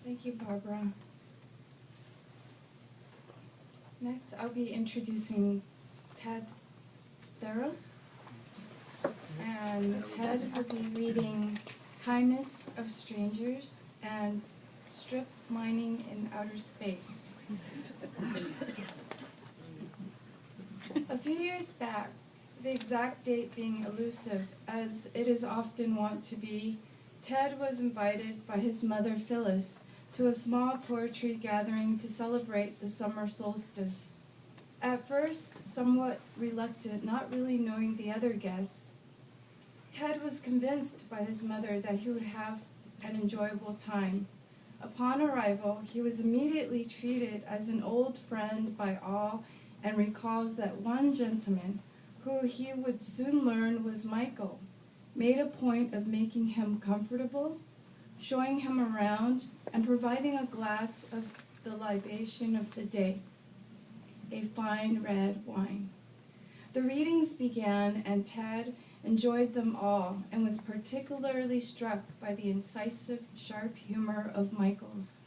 Thank you, Barbara. Next, I'll be introducing Ted Sparrows. And Ted will be reading Kindness of Strangers and Strip Mining in Outer Space. A few years back, the exact date being elusive, as it is often wont to be, Ted was invited by his mother Phyllis to a small poetry gathering to celebrate the summer solstice. At first, somewhat reluctant, not really knowing the other guests, Ted was convinced by his mother that he would have an enjoyable time. Upon arrival, he was immediately treated as an old friend by all and recalls that one gentleman, who he would soon learn was Michael, made a point of making him comfortable, showing him around, and providing a glass of the libation of the day, a fine red wine. The readings began, and Ted enjoyed them all and was particularly struck by the incisive, sharp humor of Michael's.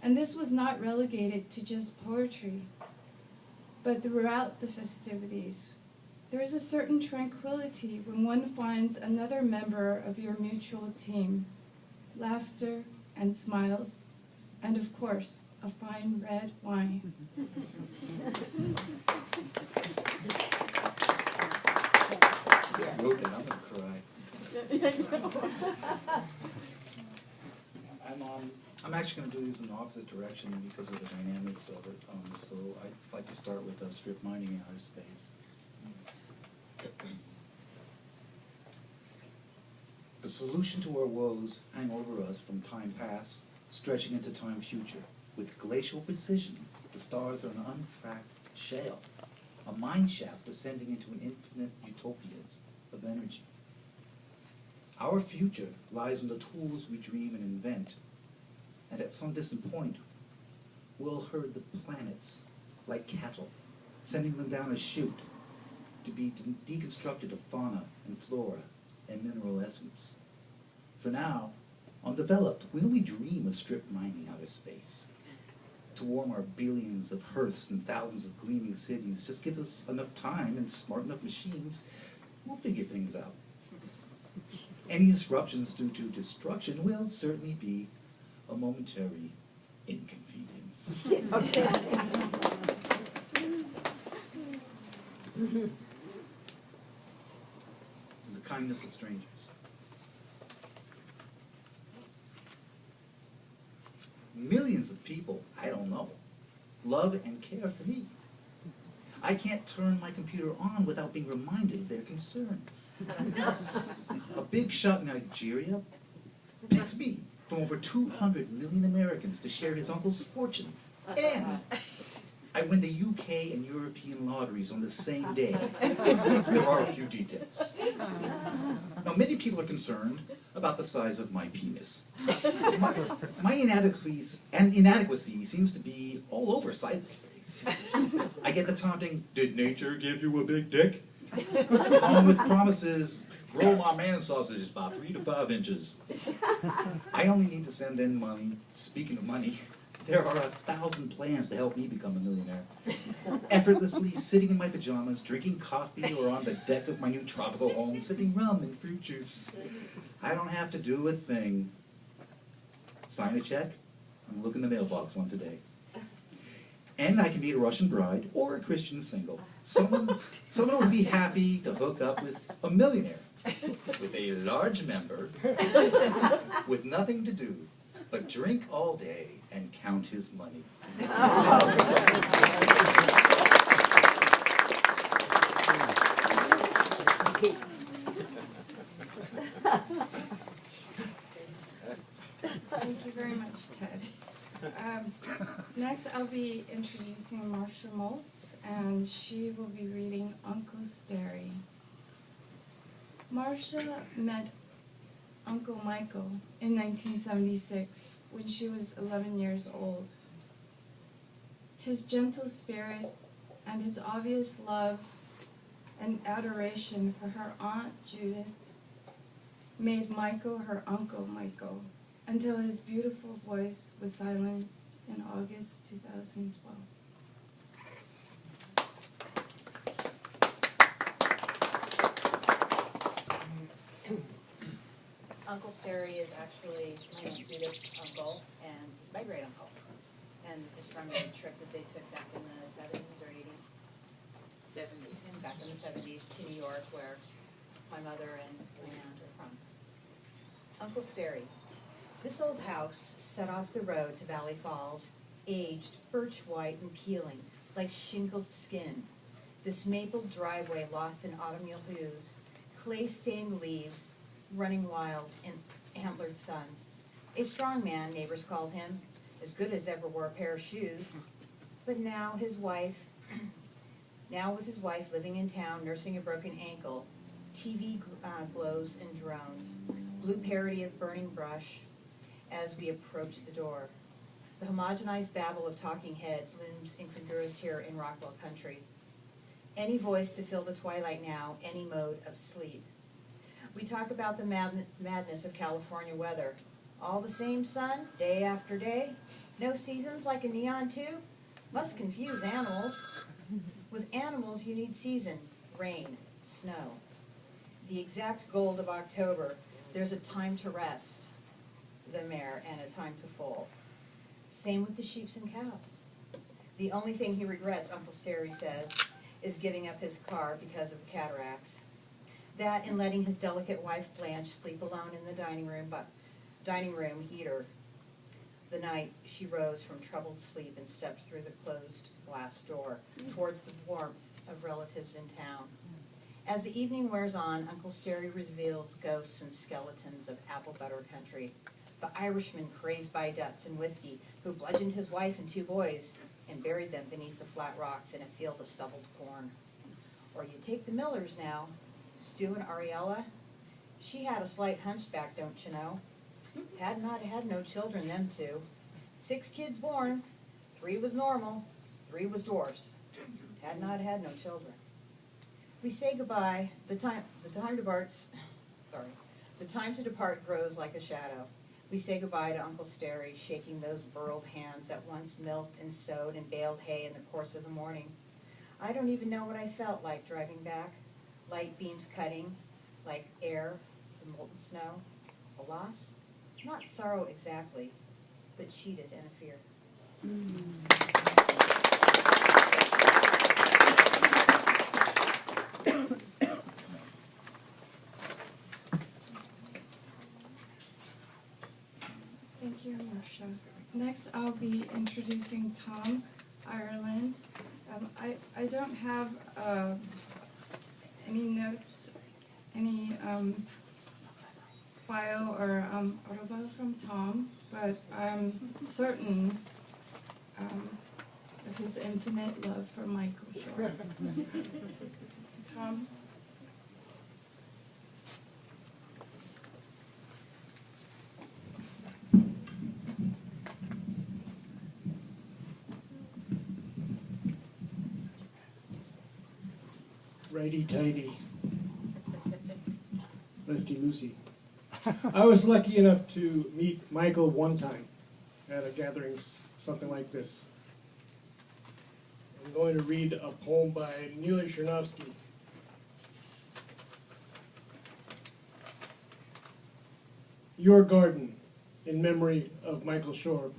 And this was not relegated to just poetry, but throughout the festivities. There is a certain tranquility when one finds another member of your mutual team, laughter and smiles, and of course, a fine red wine. Broken, I'm gonna cry. I'm actually gonna do these in the opposite direction because of the dynamics of it. So I'd like to start with strip mining in outer space. The solution to our woes hang over us from time past, stretching into time future. With glacial precision, the stars are an unfracked shale, a mine shaft descending into an infinite utopias of energy. Our future lies in the tools we dream and invent, and at some distant point, we'll herd the planets like cattle, sending them down a chute to be deconstructed of fauna and flora and mineral essence. For now, undeveloped, we only dream of strip mining outer space. To warm our billions of hearths and thousands of gleaming cities, just give us enough time and smart enough machines, we'll figure things out. Any disruptions due to destruction will certainly be a momentary inconvenience. The kindness of strangers. Millions of people, I don't know, love and care for me. I can't turn my computer on without being reminded of their concerns. A big shot in Nigeria picks me from over 200 million Americans to share his uncle's fortune. And I win the UK and European lotteries on the same day. There are a few details. Now, many people are concerned about the size of my penis. My inadequacy seems to be all over space. I get the taunting, "Did nature give you a big dick?" Along with promises, "Grow my man sausages by 3 to 5 inches. I only need to send in money. Speaking of money, there are 1,000 plans to help me become a millionaire. Effortlessly sitting in my pajamas, drinking coffee, or on the deck of my new tropical home, sipping rum and fruit juice. I don't have to do a thing. Sign a check, and look in the mailbox once a day. And I can be a Russian bride or a Christian single. Someone would be happy to hook up with a millionaire, with a large member, with nothing to do but drink all day and count his money." Thank you very much, Ted. Next, I'll be introducing Marcia Moltz, and she will be reading Uncle Sterry. Marcia met Uncle Michael in 1976 when she was 11 years old. His gentle spirit and his obvious love and adoration for her Aunt Judith made Michael her Uncle Michael, until his beautiful voice was silenced in August 2012. Uncle Sterry is actually my Aunt Judith's uncle, and he's my great uncle. And this is from a trip that they took back in the 70s or 80s. 70s. And back in the 70s to New York, where my mother and my aunt are from. Uncle Sterry. This old house, set off the road to Valley Falls, aged, birch white and peeling, like shingled skin. This maple driveway lost in autumnal hues, clay-stained leaves, running wild in antlered sun. A strong man, neighbors called him, as good as ever wore a pair of shoes. But now with his wife living in town, nursing a broken ankle, TV glows and drones, blue parody of burning brush as we approach the door. The homogenized babble of talking heads looms incongruous here in Rockwell country. Any voice to fill the twilight now, any mode of sleep. We talk about the madness of California weather. All the same sun, day after day. No seasons like a neon tube. Must confuse animals. With animals you need season, rain, snow. The exact gold of October, there's a time to rest, the mare, and a time to foal. Same with the sheeps and cows. The only thing he regrets, Uncle Sterry says, is giving up his car because of the cataracts. That and letting his delicate wife Blanche sleep alone in the dining room heater. The night she rose from troubled sleep and stepped through the closed glass door towards the warmth of relatives in town. As the evening wears on, Uncle Sterry reveals ghosts and skeletons of apple butter country. The Irishman crazed by debts and whiskey who bludgeoned his wife and 2 boys and buried them beneath the flat rocks in a field of stubbled corn. Or you take the Millers now, Stu and Ariella. She had a slight hunchback, don't you know? Had not had no children, them 2. 6 kids born, 3 was normal, 3 was dwarfs. Had not had no children. We say goodbye. The time to depart grows like a shadow. We say goodbye to Uncle Sterry, shaking those burled hands that once milked and sowed and baled hay in the course of the morning. I don't even know what I felt like driving back. Light beams cutting, like air, the molten snow. A loss? Not sorrow exactly, but cheated and a fear. Thank you, Marcia. Next, I'll be introducing Tom Ireland. I don't have any notes, any bio or autobiography from Tom, but I'm certain of his infinite love for Michael Shorb. Tom? Righty-tighty, lefty-loosey. I was lucky enough to meet Michael one time at a gathering, something like this. I'm going to read a poem by Neil Chernovsky. Your Garden, in memory of Michael Shorb.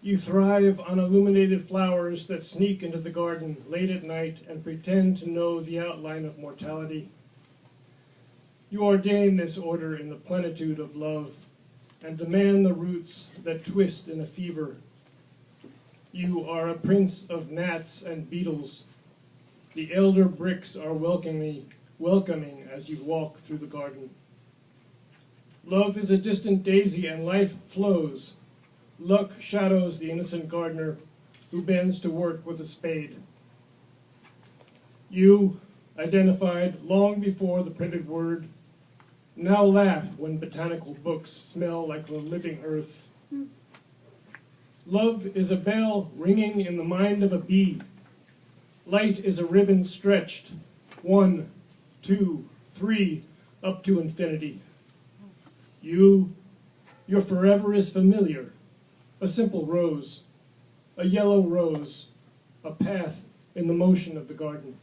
You thrive on illuminated flowers that sneak into the garden late at night and pretend to know the outline of mortality. You ordain this order in the plenitude of love and demand the roots that twist in a fever. You are a prince of gnats and beetles. The elder bricks are welcoming as you walk through the garden. Love is a distant daisy and life flows. Luck shadows the innocent gardener who bends to work with a spade. You, identified long before the printed word, now laugh when botanical books smell like the living earth. Love is a bell ringing in the mind of a bee. Light is a ribbon stretched, 1, 2, 3, up to infinity. Your forever is familiar, a simple rose, a yellow rose, a path in the motion of the garden.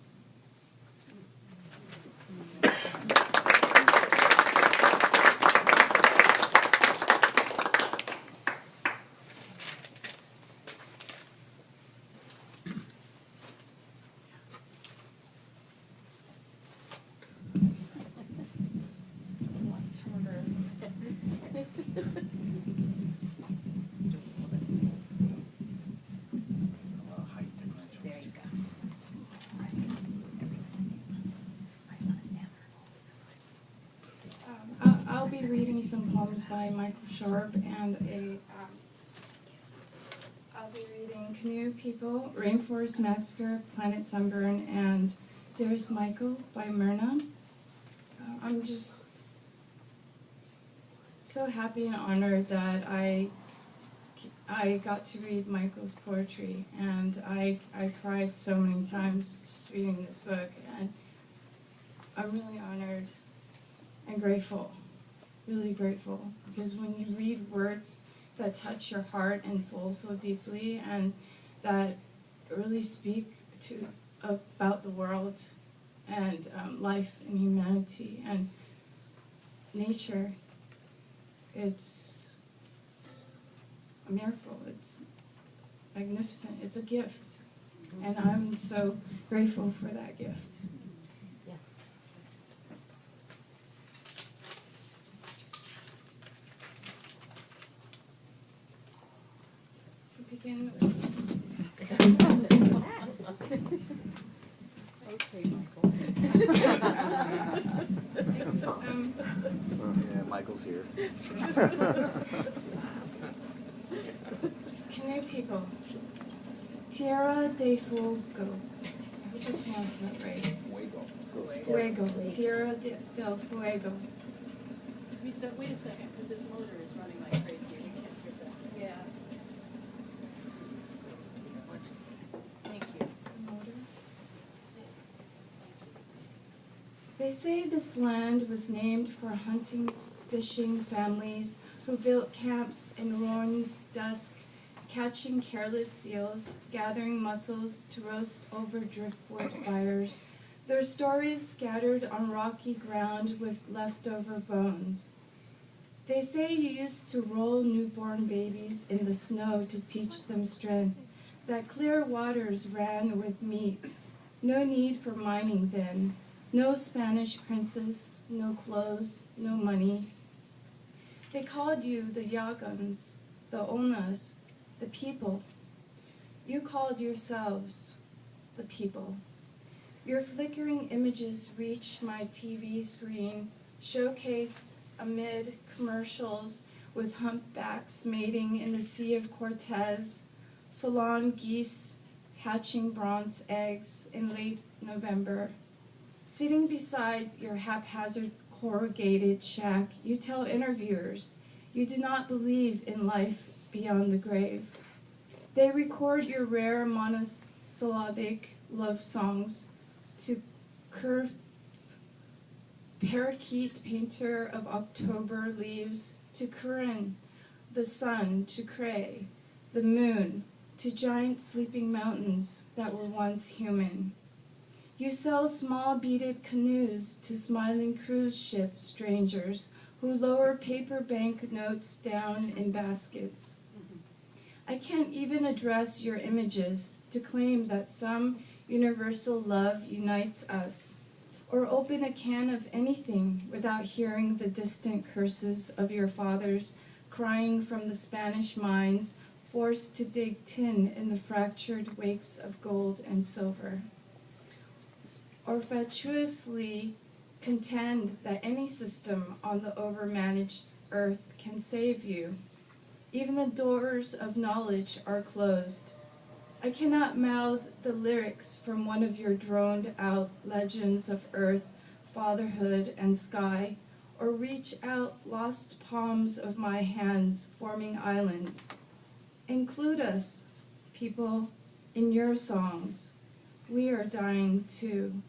Height differential. There you go. I'll be reading some poems by Michael Shorb, and I'll be reading Canoe People, Rainforest Massacre, Planet Sunburn, and There's Michael by Myrna. I'm just so happy and honored that I got to read Michael's poetry, and I cried so many times just reading this book, and I'm really honored and grateful, really grateful, because when you read words that touch your heart and soul so deeply and that really speak to about the world and life and humanity and nature, it's a miracle. It's magnificent. It's a gift, and I'm so grateful for that gift. To begin with. Okay, Michael. Yeah, Michael's here. Canoe People. Tierra de Fuego. I hope I pronounced that right. Fuego. Tierra del Fuego. Wait a second, because this motor is running like crazy. We can't hear that. Yeah. Thank you. They say this land was named for hunting, fishing families who built camps in roaring dusk, catching careless seals, gathering mussels to roast over driftwood fires, their stories scattered on rocky ground with leftover bones. They say you used to roll newborn babies in the snow to teach them strength, that clear waters ran with meat. No need for mining then, no Spanish princes, no clothes, no money. They called you the Yagans, the Onas, the people. You called yourselves the people. Your flickering images reached my TV screen, showcased amid commercials with humpbacks mating in the Sea of Cortez, salon geese hatching bronze eggs in late November. Sitting beside your haphazard corrugated shack, you tell interviewers you do not believe in life beyond the grave. They record your rare monosyllabic love songs to curve parakeet painter of October leaves, to Curran, the sun, to Cray, the moon, to giant sleeping mountains that were once human. You sell small beaded canoes to smiling cruise ship strangers who lower paper bank notes down in baskets. I can't even address your images to claim that some universal love unites us, or open a can of anything without hearing the distant curses of your fathers crying from the Spanish mines, forced to dig tin in the fractured wakes of gold and silver. Or fatuously contend that any system on the overmanaged earth can save you. Even the doors of knowledge are closed. I cannot mouth the lyrics from one of your droned-out legends of earth, fatherhood, and sky, or reach out lost palms of my hands forming islands. Include us, people, in your songs. We are dying too.